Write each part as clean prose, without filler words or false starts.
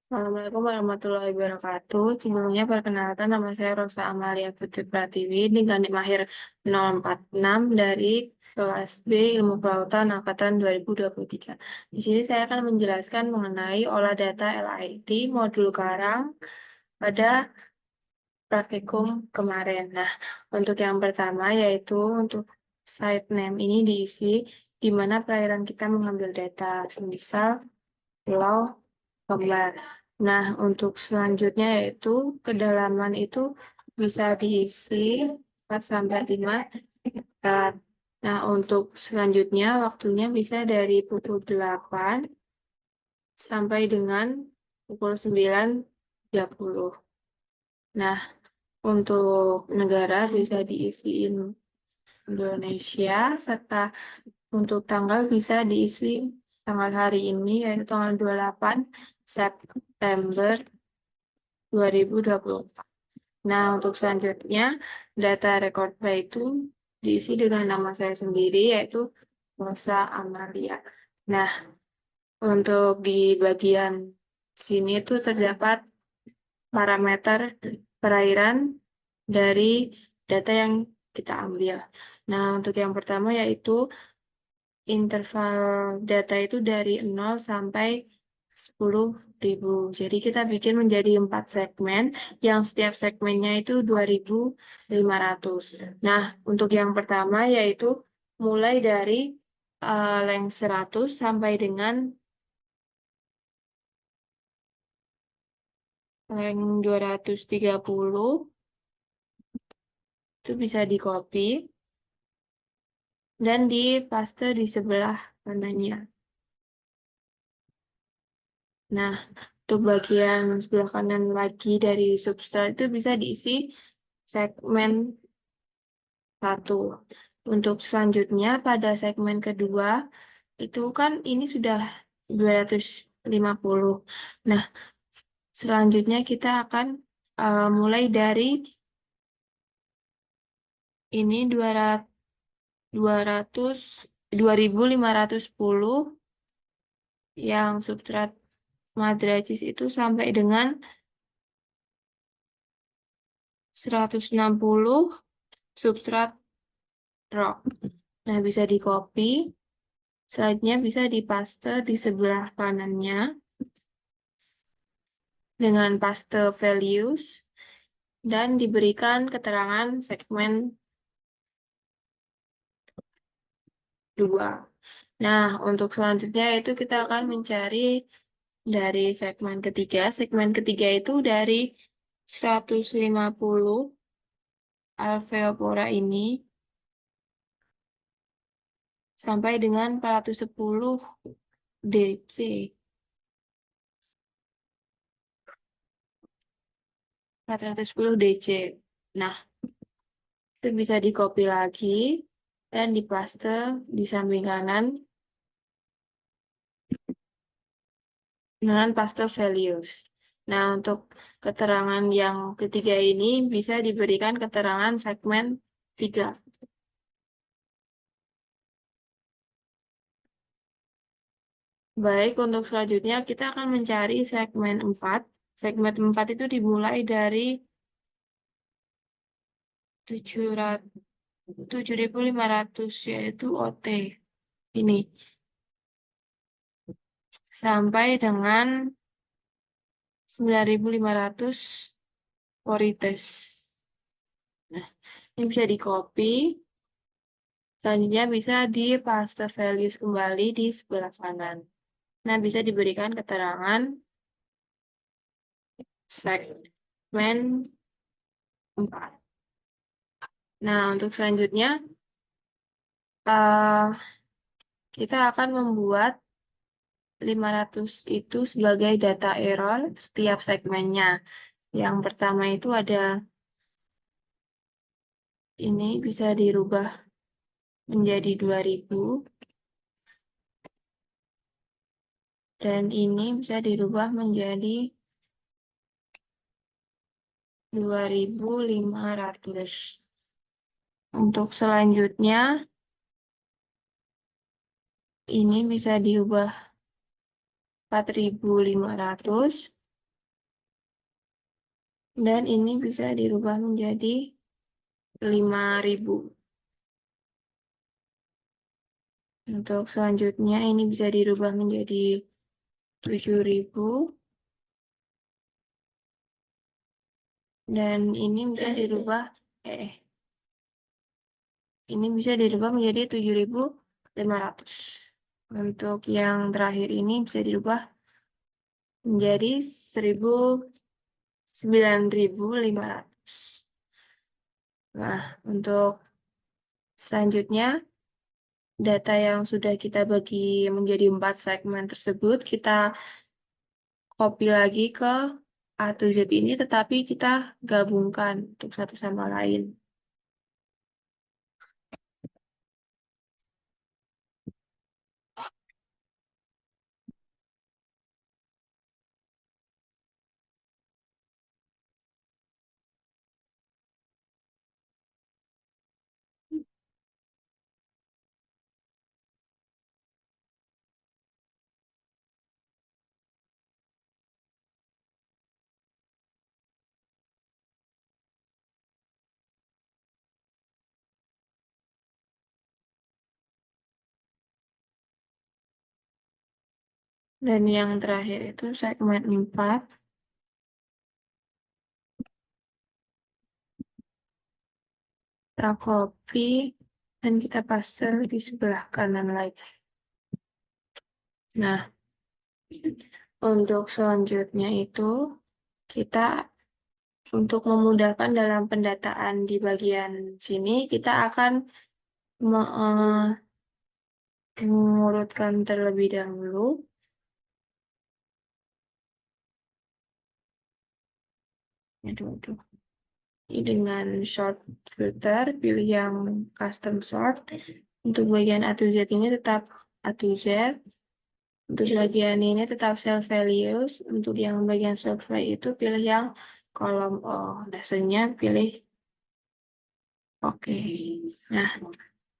Assalamualaikum warahmatullahi wabarakatuh. Sebelumnya perkenalkan nama saya Rosa Amalia Putri Pratiwi dengan NIM akhir 046 dari kelas B Ilmu Kelautan Angkatan 2023. Di sini saya akan menjelaskan mengenai olah data LIT modul Karang pada praktikum kemarin. Nah, untuk yang pertama yaitu untuk site name ini diisi di mana perairan kita mengambil data, semisal pulau Kembar. Nah, untuk selanjutnya yaitu kedalaman itu bisa diisi 4 sampai 5 hektar. Nah, untuk selanjutnya waktunya bisa dari pukul 8 sampai dengan pukul 9.30. Nah, untuk negara bisa diisi Indonesia, serta untuk tanggal bisa diisi tanggal hari ini, yaitu tanggal 28 September 2024. Nah, untuk selanjutnya, data record by itu diisi dengan nama saya sendiri, yaitu Rosa Amalia. Nah, untuk di bagian sini tuh terdapat parameter perairan dari data yang kita ambil. Nah, untuk yang pertama yaitu interval data itu dari 0 sampai 10.000. Jadi kita bikin menjadi 4 segmen yang setiap segmennya itu 2.500. Nah, untuk yang pertama yaitu mulai dari length 100 sampai dengan length 230 itu bisa di copy dan dipaste di sebelah kanannya. Nah, untuk bagian sebelah kanan lagi dari substrat itu bisa diisi segmen 1. Untuk selanjutnya pada segmen kedua itu kan ini sudah 250. Nah, selanjutnya kita akan mulai dari ini 2.510 yang substrat madracis itu sampai dengan 160 substrat rock. Nah, bisa di copy. Slide-nya bisa dipaste di sebelah kanannya dengan paste values dan diberikan keterangan segmen 2. Nah, untuk selanjutnya itu kita akan mencari dari segmen ketiga. Segmen ketiga itu dari 150 alveopora ini sampai dengan 410 DC. 410 DC. Nah, itu bisa di copy lagi dan dipaste di samping kanan dengan paste values. Nah, untuk keterangan yang ketiga ini bisa diberikan keterangan segmen 3. Baik, untuk selanjutnya kita akan mencari segmen 4. Segmen 4 itu dimulai dari 7.500 yaitu OT. Ini. Sampai dengan 9.500 Porites. Nah, ini bisa di-copy. Selanjutnya bisa di-paste values kembali di sebelah kanan. Nah, bisa diberikan keterangan segmen 4. Nah, untuk selanjutnya, kita akan membuat 500 itu sebagai data error setiap segmennya. Yang pertama itu ada ini bisa dirubah menjadi 2.000. Dan ini bisa dirubah menjadi 2.500. Untuk selanjutnya, ini bisa diubah 4.500. Dan ini bisa dirubah menjadi 5.000. Untuk selanjutnya ini bisa dirubah menjadi 7.000. Dan ini bisa dirubah ini bisa dirubah menjadi 7.500. Untuk yang terakhir ini bisa dirubah menjadi 9.500. Nah, untuk selanjutnya data yang sudah kita bagi menjadi 4 segmen tersebut kita copy lagi ke A to Z ini, tetapi kita gabungkan untuk satu sama lain. Dan yang terakhir itu segmen 4. Kita copy dan kita paste di sebelah kanan lagi. Nah, untuk selanjutnya itu kita untuk memudahkan dalam pendataan di bagian sini, kita akan mengurutkan terlebih dahulu. Aduh. Ini dengan short filter, pilih yang custom sort. Untuk bagian A to Z ini tetap A to Z. Untuk bagian ini tetap cell values. Untuk yang bagian survey itu pilih yang kolom O. Dasarnya pilih oke. Nah,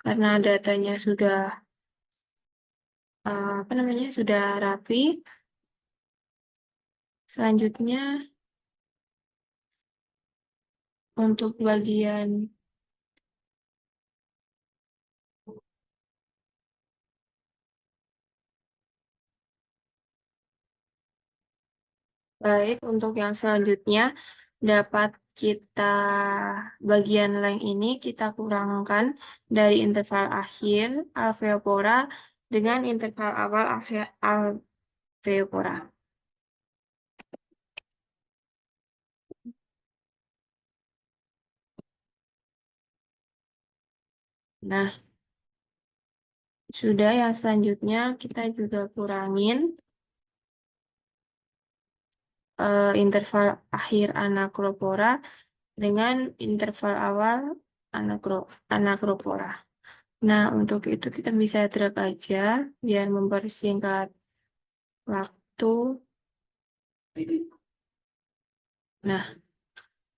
karena datanya sudah sudah rapi. Selanjutnya untuk bagian baik, untuk yang selanjutnya dapat kita bagian length ini kita kurangkan dari interval akhir alveopora dengan interval awal alveopora. Nah, sudah yang selanjutnya kita juga kurangin interval akhir anakropora dengan interval awal anakropora. Nah, untuk itu kita bisa drag aja biar mempersingkat waktu. Nah,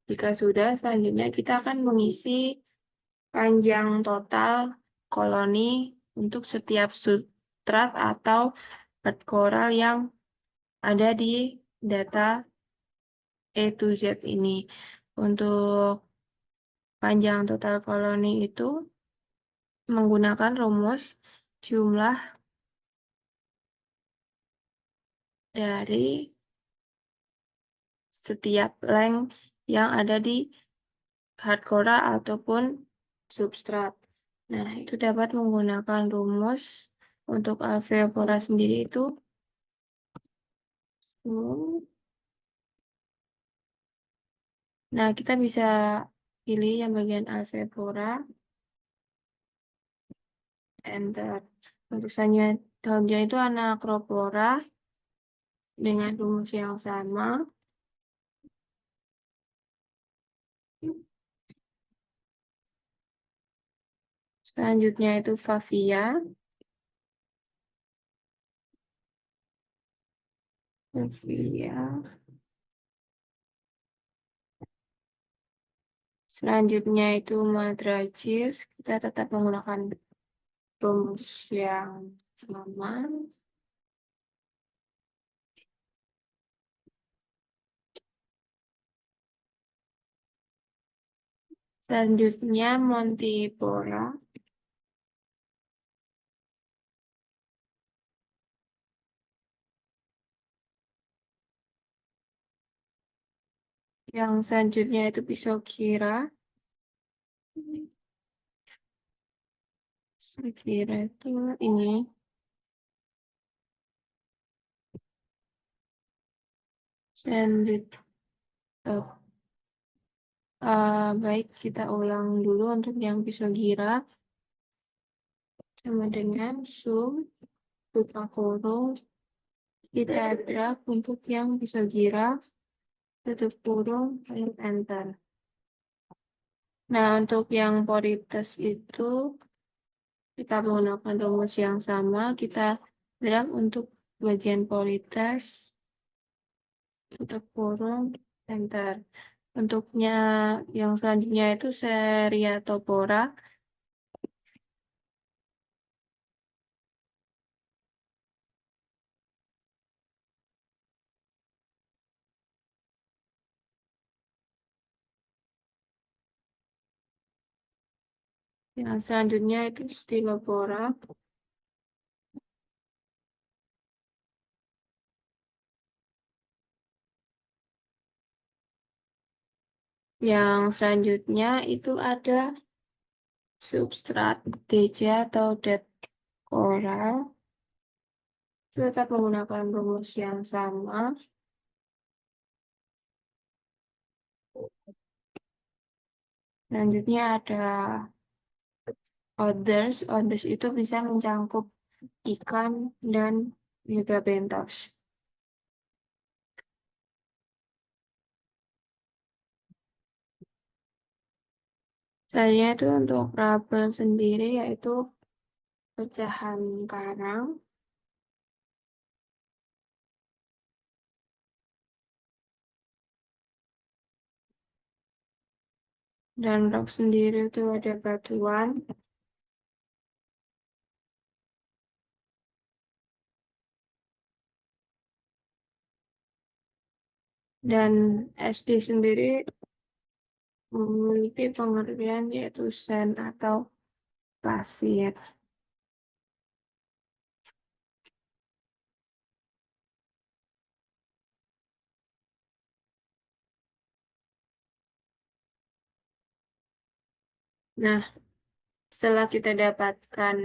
jika sudah, selanjutnya kita akan mengisi panjang total koloni untuk setiap substrat atau part coral yang ada di data A to Z ini. Untuk panjang total koloni itu menggunakan rumus jumlah dari setiap length yang ada di hard coral ataupun substrat. Nah, itu dapat menggunakan rumus untuk alveopora sendiri itu. Nah, kita bisa pilih yang bagian alveopora. Enter. Untuk selanjutnya itu anakropora dengan rumus yang sama. Selanjutnya itu Favia. Selanjutnya itu Madragis. Kita tetap menggunakan rumus yang sama. Selanjutnya Montipora. Yang selanjutnya itu pisau kira. Pisau kira itu ini. Selanjutnya, baik kita ulang dulu untuk yang pisau kira. Sama dengan zoom, buka kurung, kita drag untuk yang pisau kira, tutup kurung, lalu enter. Nah, untuk yang poritas itu, kita menggunakan rumus yang sama, kita drag untuk bagian poritas, tutup kurung, enter. Untuknya yang selanjutnya itu Seriatopora. Yang selanjutnya itu Stylopora. Yang selanjutnya itu ada substrat DJ atau dead coral. Tetap menggunakan rumus yang sama. Selanjutnya ada others. Others itu bisa mencakup ikan dan juga bentos. Saya itu untuk rubber sendiri yaitu pecahan karang. Dan rock sendiri itu ada batuan. Dan SD sendiri memiliki pengertian yaitu sand atau pasir. Nah, setelah kita dapatkan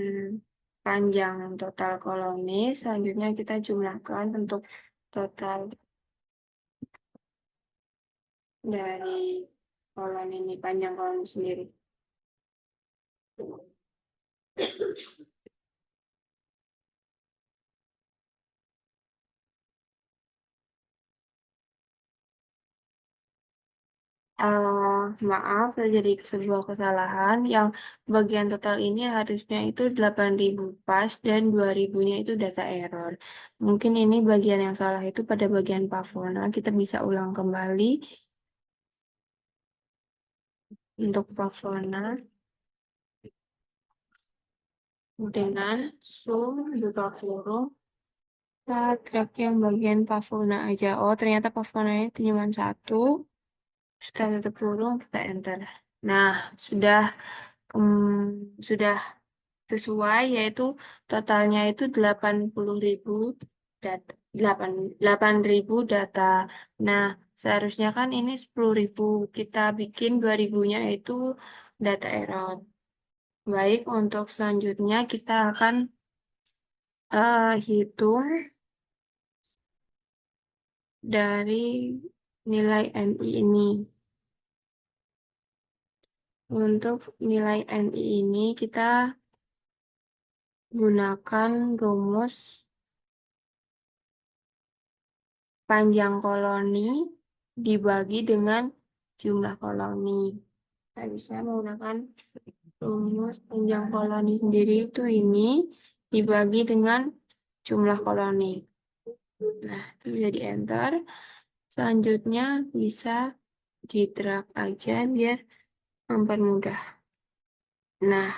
panjang total koloni, selanjutnya kita jumlahkan untuk total dari koloni ini, panjang koloni sendiri. Maaf, terjadi sebuah kesalahan. Yang bagian total ini harusnya itu 8.000 pas dan 2.000-nya itu data error. Mungkin ini bagian yang salah itu pada bagian Pavona. Kita bisa ulang kembali untuk Pavona dengan zoom buka kurung. Kita drag yang bagian Pavona aja. Oh, ternyata Pavonanya itu cuma satu. Kita tutup kurung, kita enter. Nah, sudah sesuai, yaitu totalnya itu 80.000 data, 8.000 data. Nah, seharusnya kan ini 10.000, kita bikin 2.000-nya itu data error. Baik, untuk selanjutnya kita akan hitung dari nilai NI ini. Untuk nilai NI ini kita gunakan rumus panjang koloni dibagi dengan jumlah koloni. Kita bisa menggunakan rumus panjang koloni sendiri itu ini dibagi dengan jumlah koloni. Nah, itu jadi enter. Selanjutnya bisa di drag aja biar mempermudah. Nah,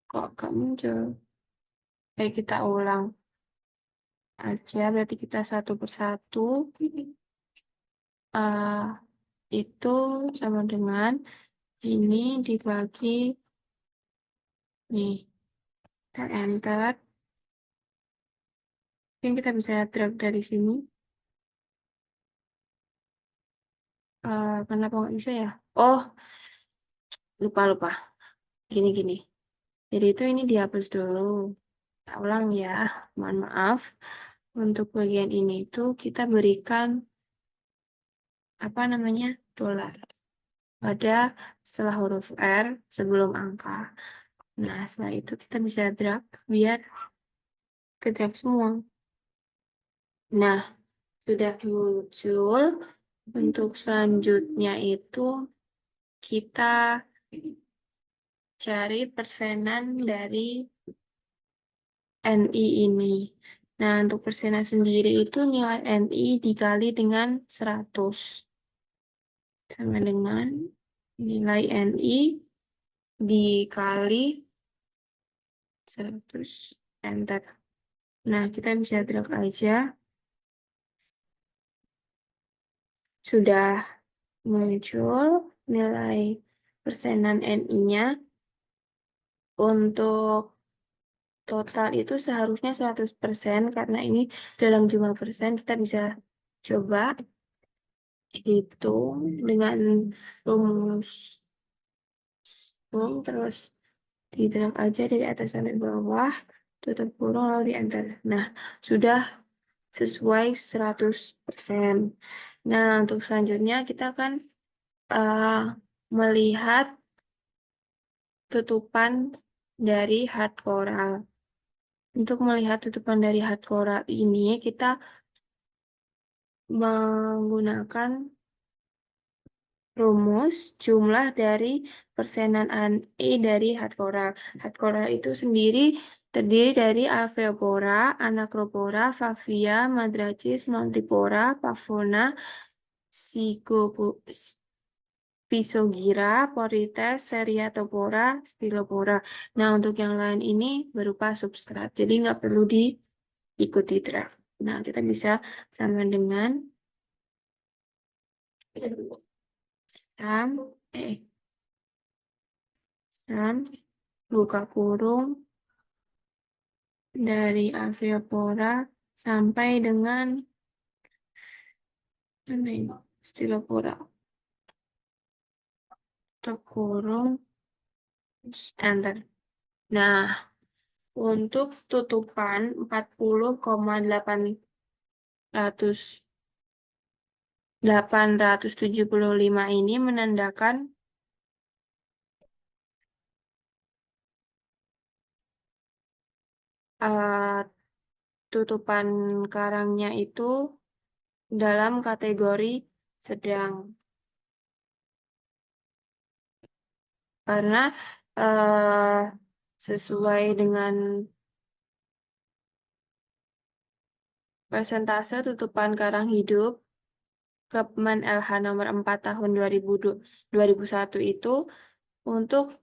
kok gak muncul? Kita ulang aja, berarti kita satu persatu itu sama dengan ini dibagi nih. Kita enter. Mungkin kita bisa drag dari sini. Kenapa nggak bisa ya? Oh, lupa. Gini. Jadi itu ini dihapus dulu. Kita ulang ya. Mohon maaf. Untuk bagian ini itu kita berikan apa namanya? Dolar. Pada setelah huruf R sebelum angka. Nah, setelah itu kita bisa drag biar ke drag semua. Nah, sudah muncul. Untuk selanjutnya itu kita cari persenan dari NI ini. Nah, untuk persenan sendiri itu nilai NI dikali dengan 100. Sama dengan nilai NI dikali 100. Enter. Nah, kita bisa drag aja. Sudah muncul nilai persenan NI-nya. Untuk total itu seharusnya 100% karena ini dalam jumlah persen. Kita bisa coba hitung dengan rumus terus di drag aja dari atas sampai bawah, tutup kurung lalu di enter. Nah, sudah sesuai 100%. Nah, untuk selanjutnya kita akan melihat tutupan dari hard coral. Untuk melihat tutupan dari hard coral ini, kita menggunakan rumus jumlah dari persenan E dari hard coral. Hard coral itu sendiri terdiri dari Alveopora, Anacropora, Favia, Madracis, Montipora, Pavona, Physogyra, Porites, Seriatopora, Stylopora. Nah, untuk yang lain ini berupa substrat. Jadi nggak perlu diikuti draft. Nah, kita bisa sama dengan sum, sum, buka kurung, dari Alveopora sampai dengan mana ini? Stylopora. Tutup kurung, enter. Nah, untuk tutupan 875 ini menandakan tutupan karangnya itu dalam kategori sedang. Karena sesuai dengan persentase tutupan karang hidup Kepmen LH nomor 4 tahun 2001 itu untuk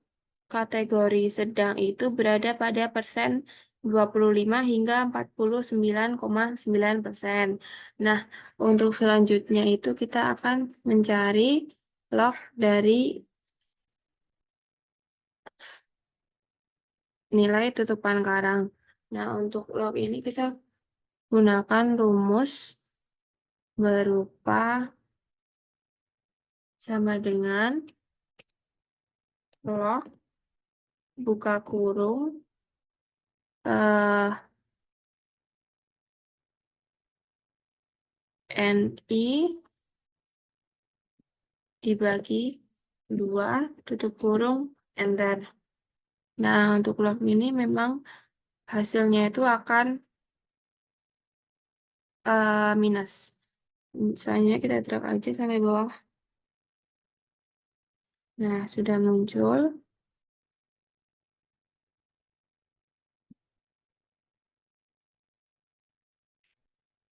kategori sedang itu berada pada persen 25 hingga 49,9%. Nah, untuk selanjutnya itu kita akan mencari log dari nilai tutupan karang. Nah, untuk log ini kita gunakan rumus berupa sama dengan log buka kurung NI dibagi 2 tutup kurung enter. Nah, untuk log ini memang hasilnya itu akan minus. Selanjutnya kita drag aja sampai bawah. Nah, sudah muncul.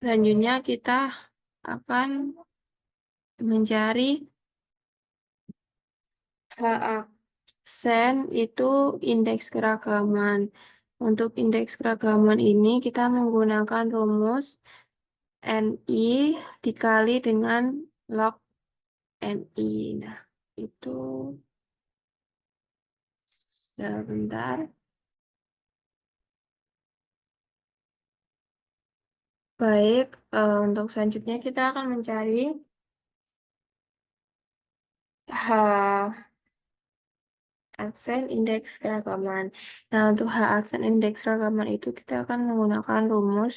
Selanjutnya kita akan mencari aksen itu indeks keragaman. Untuk indeks keragaman ini kita menggunakan rumus NI dikali dengan log NI. Nah, itu sebentar. Baik, untuk selanjutnya kita akan mencari H aksen indeks keragaman. Nah, untuk H aksen indeks keragaman itu kita akan menggunakan rumus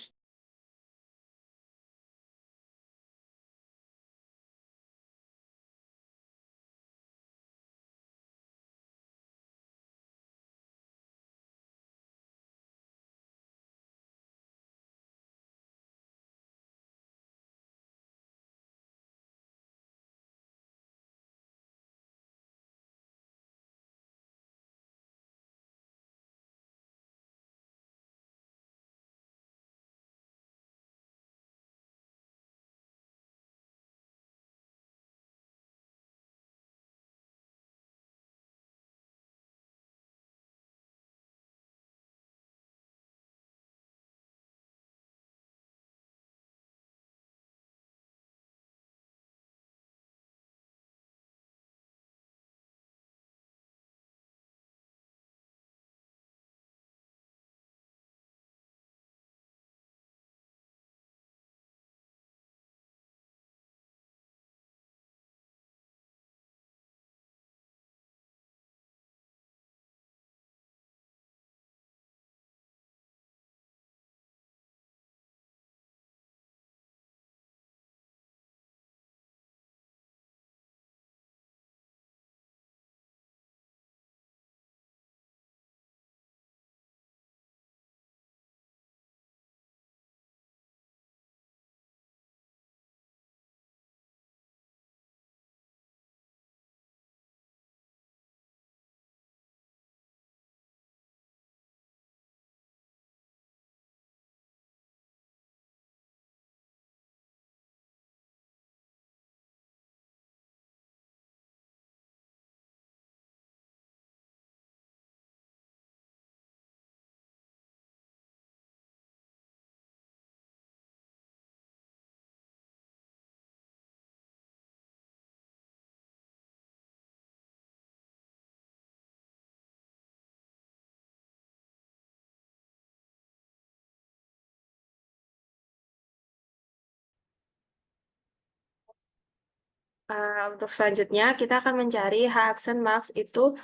untuk selanjutnya kita akan mencari H aksen Marx itu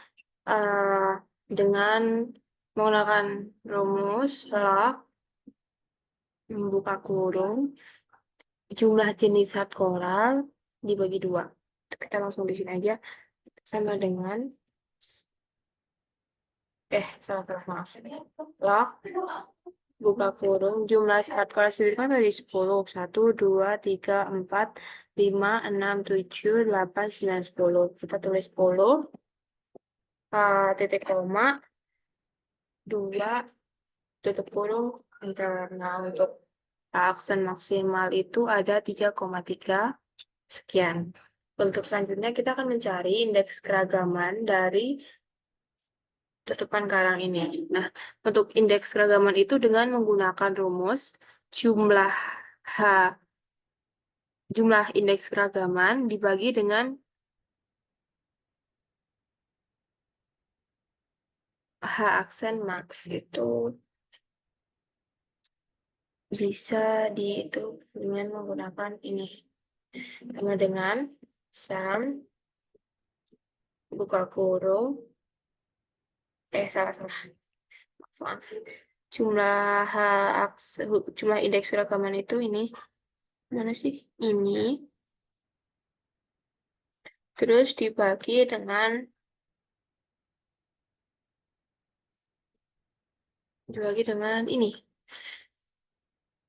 eh, dengan menggunakan rumus log membuka kurung jumlah jenis zat koral dibagi dua. Kita langsung di sini aja sama dengan salah maaf. Log buka kurung jumlah zat koral sendiri kan dari 10. 1, 2, 3, 4, 5, 6, 7, 8, 9, 10. Kita tulis 10 titik koma 2 tutup kurung enter. Nah, untuk aksen maksimal itu ada 3,3 sekian. Untuk selanjutnya kita akan mencari indeks keragaman dari tutupan karang ini. Nah, untuk indeks keragaman itu dengan menggunakan rumus jumlah H jumlah indeks keragaman dibagi dengan H aksen max itu bisa dihitung dengan menggunakan ini. Sama dengan sum buka kurung salah salah maaf. Jumlah indeks rekaman itu ini mana sih ini terus dibagi dengan ini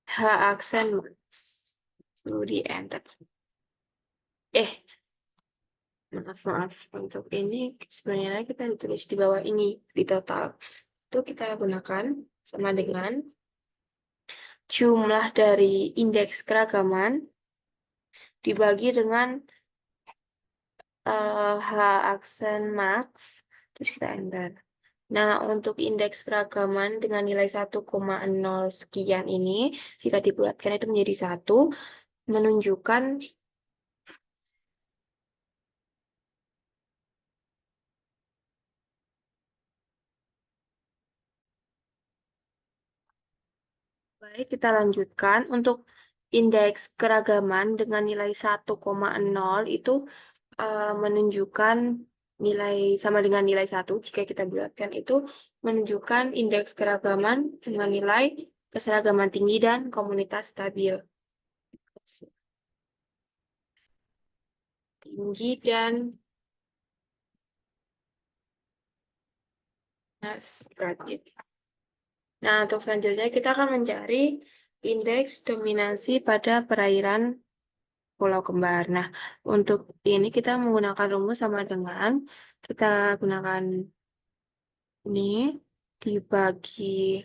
H aksen max. Suruh di enter maaf untuk ini sebenarnya kita ditulis di bawah ini di total itu kita gunakan sama dengan jumlah dari indeks keragaman dibagi dengan H aksen max terus kita enter. Nah, untuk indeks keragaman dengan nilai 1,0 sekian ini jika dibulatkan itu menjadi 1 menunjukkan Baik, kita lanjutkan. Untuk indeks keragaman dengan nilai 1,0 itu menunjukkan nilai sama dengan nilai 1. Jika kita bulatkan itu menunjukkan indeks keragaman dengan nilai keseragaman tinggi dan komunitas stabil. Tinggi dan stabil. Nah, untuk selanjutnya kita akan mencari indeks dominasi pada perairan pulau kembar. Nah, untuk ini kita menggunakan rumus sama dengan kita gunakan ini dibagi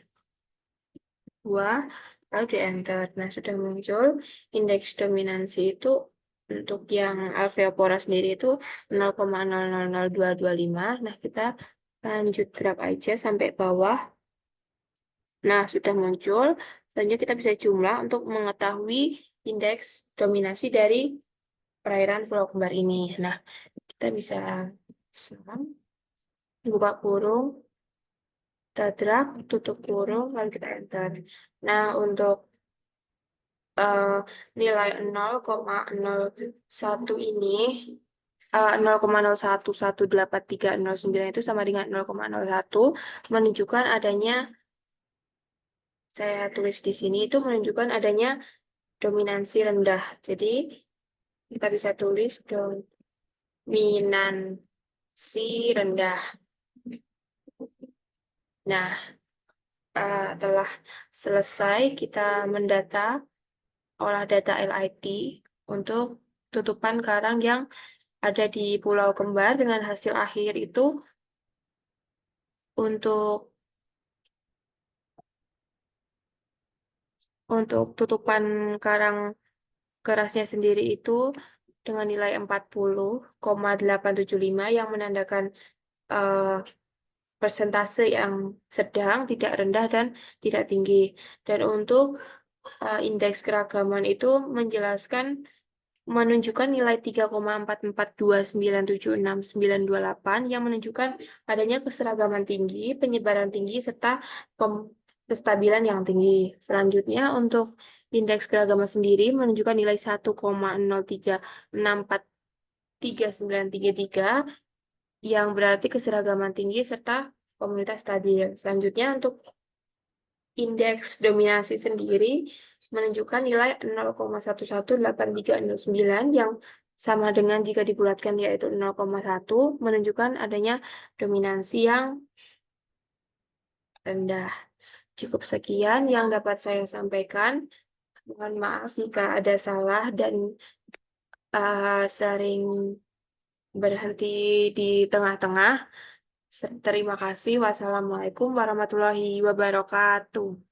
2, lalu di enter. Nah, sudah muncul indeks dominansi itu untuk yang alveopora sendiri itu 0,000225. Nah, kita lanjut drag aja sampai bawah. Nah, sudah muncul. Selanjutnya kita bisa jumlah untuk mengetahui indeks dominasi dari perairan pulau kembar ini. Nah, kita bisa sum, buka kurung, kita drag, tutup kurung, lalu kita enter. Nah, untuk eh, nilai 0,01 ini, 0,01183009 itu sama dengan 0,01, menunjukkan adanya, saya tulis di sini, itu menunjukkan adanya dominansi rendah. Jadi, kita bisa tulis dominansi rendah. Nah, telah selesai kita mendata olah data LIT untuk tutupan karang yang ada di Pulau Kembar dengan hasil akhir itu untuk tutupan karang kerasnya sendiri itu dengan nilai 40,875 yang menandakan eh, persentase yang sedang, tidak rendah dan tidak tinggi. Dan untuk indeks keragaman itu menunjukkan nilai 3,44297698 yang menunjukkan adanya keseragaman tinggi, penyebaran tinggi, serta kestabilan yang tinggi. Selanjutnya, untuk indeks keragaman sendiri menunjukkan nilai 1,0364393 yang berarti keseragaman tinggi serta komunitas stabil. Selanjutnya, untuk indeks dominasi sendiri menunjukkan nilai 0,118309 yang sama dengan jika dibulatkan yaitu 0,1 menunjukkan adanya dominansi yang rendah. Cukup sekian yang dapat saya sampaikan. Mohon maaf jika ada salah dan sering berhenti di tengah-tengah. Terima kasih. Wassalamualaikum warahmatullahi wabarakatuh.